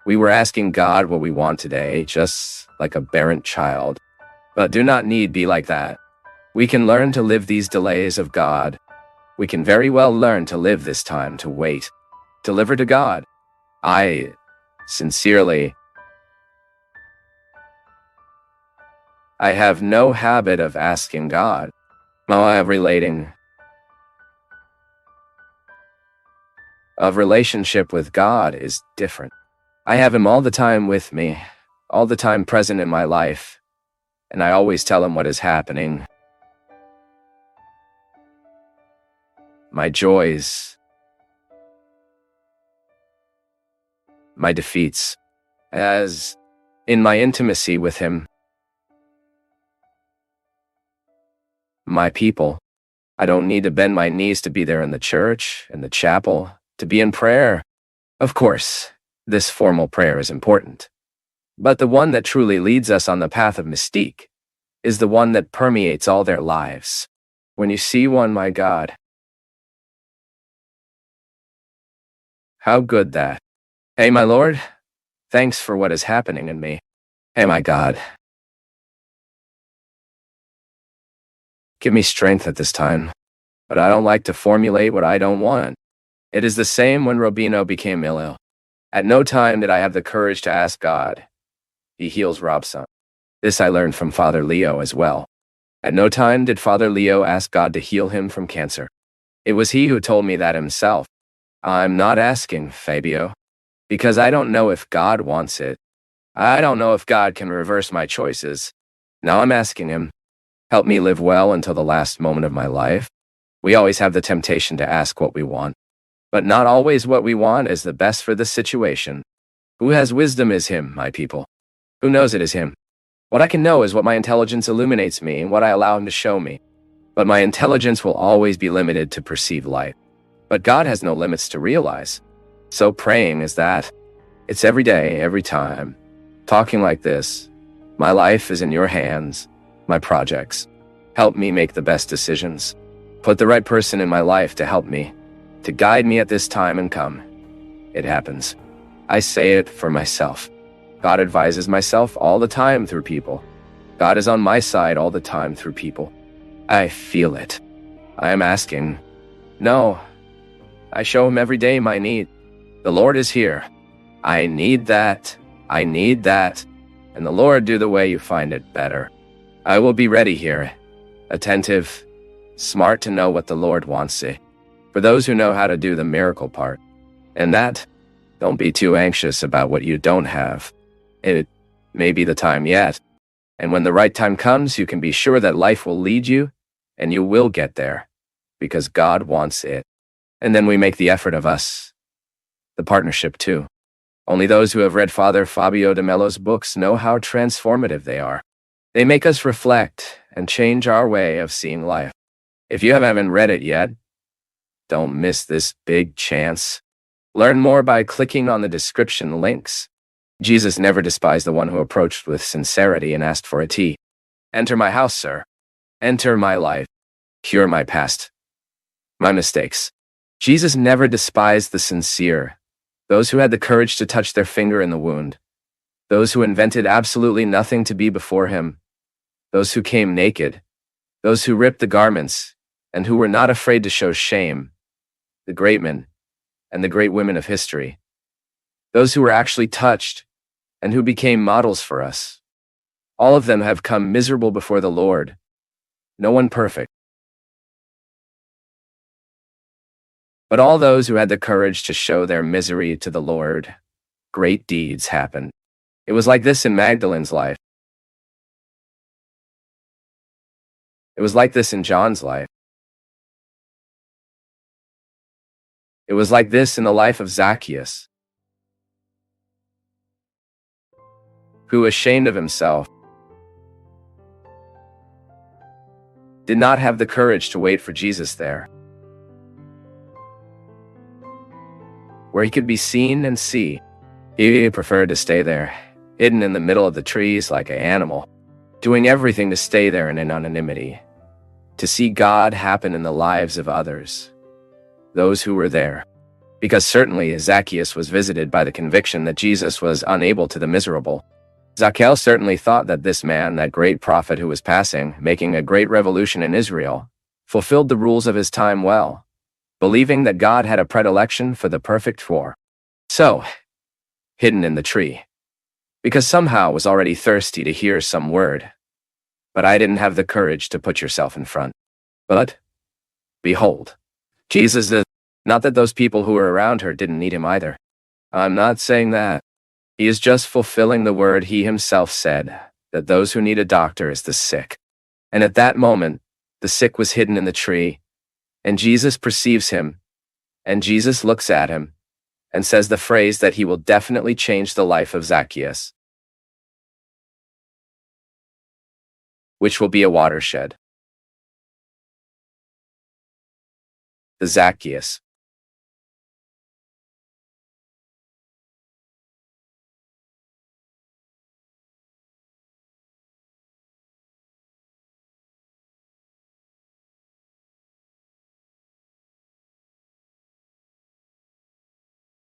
We were asking God what we want today, just like a barren child. But do not need be like that. We can learn to live these delays of God. We can very well learn to live this time to wait. Deliver to God. I have no habit of asking God. Relationship with God is different. I have Him all the time with me, all the time present in my life, and I always tell Him what is happening. My joys, my defeats, as in my intimacy with Him. My people. I don't need to bend my knees to be there in the church, in the chapel, to be in prayer. Of course, this formal prayer is important. But the one that truly leads us on the path of mystique is the one that permeates all their lives. When you see one, my God, how good that. Hey, my Lord, thanks for what is happening in me. Hey, my God, give me strength at this time, but I don't like to formulate what I don't want. It is the same when Robino became ill. At no time did I have the courage to ask God. He heals Robson. This I learned from Father Leo as well. At no time did Father Leo ask God to heal him from cancer. It was he who told me that himself. I'm not asking, Fabio, because I don't know if God wants it. I don't know if God can reverse my choices. Now I'm asking Him, help me live well until the last moment of my life. We always have the temptation to ask what we want, but not always what we want is the best for the situation. Who has wisdom is Him, my people. Who knows it is Him? What I can know is what my intelligence illuminates me and what I allow Him to show me. But my intelligence will always be limited to perceive light. But God has no limits to realize. So praying is that. It's every day, every time. Talking like this. My life is in your hands. My projects. Help me make the best decisions. Put the right person in my life to help me, to guide me at this time and come. It happens. I say it for myself. God advises myself all the time through people. God is on my side all the time through people. I feel it. I am asking. No. I show Him every day my need. The Lord is here. I need that. I need that. And the Lord do the way you find it better. I will be ready here, attentive, smart to know what the Lord wants to. For those who know how to do the miracle part. And that, don't be too anxious about what you don't have. It may be the time yet. And when the right time comes, you can be sure that life will lead you, and you will get there, because God wants it. And then we make the effort of us. The partnership too. Only those who have read Father Fábio de Melo's books know how transformative they are. They make us reflect and change our way of seeing life. If you haven't read it yet, don't miss this big chance. Learn more by clicking on the description links. Jesus never despised the one who approached with sincerity and asked for a tea. Enter my house, sir. Enter my life. Cure my past. My mistakes. Jesus never despised the sincere, those who had the courage to touch their finger in the wound, those who invented absolutely nothing to be before Him, those who came naked, those who ripped the garments, and who were not afraid to show shame, the great men and the great women of history, those who were actually touched and who became models for us. All of them have come miserable before the Lord, no one perfect. But all those who had the courage to show their misery to the Lord, great deeds happened. It was like this in Magdalene's life. It was like this in John's life. It was like this in the life of Zacchaeus, who, ashamed of himself, did not have the courage to wait for Jesus there, where he could be seen and see. He preferred to stay there, hidden in the middle of the trees like an animal, doing everything to stay there in anonymity, to see God happen in the lives of others, those who were there. because certainly Zacchaeus was visited by the conviction that Jesus was unable to the miserable. Zacchaeus certainly thought that this man, that great prophet who was passing, making a great revolution in Israel, fulfilled the rules of his time well, believing that God had a predilection for the perfect poor. So, hidden in the tree, because somehow was already thirsty to hear some word. But I didn't have the courage to put yourself in front. But, behold, Jesus is, not that those people who were around her didn't need him either. I'm not saying that. He is just fulfilling the word he himself said, that those who need a doctor is the sick. And at that moment, the sick was hidden in the tree, and Jesus perceives him, and Jesus looks at him, and says the phrase that he will definitely change the life of Zacchaeus, which will be a watershed. The Zacchaeus.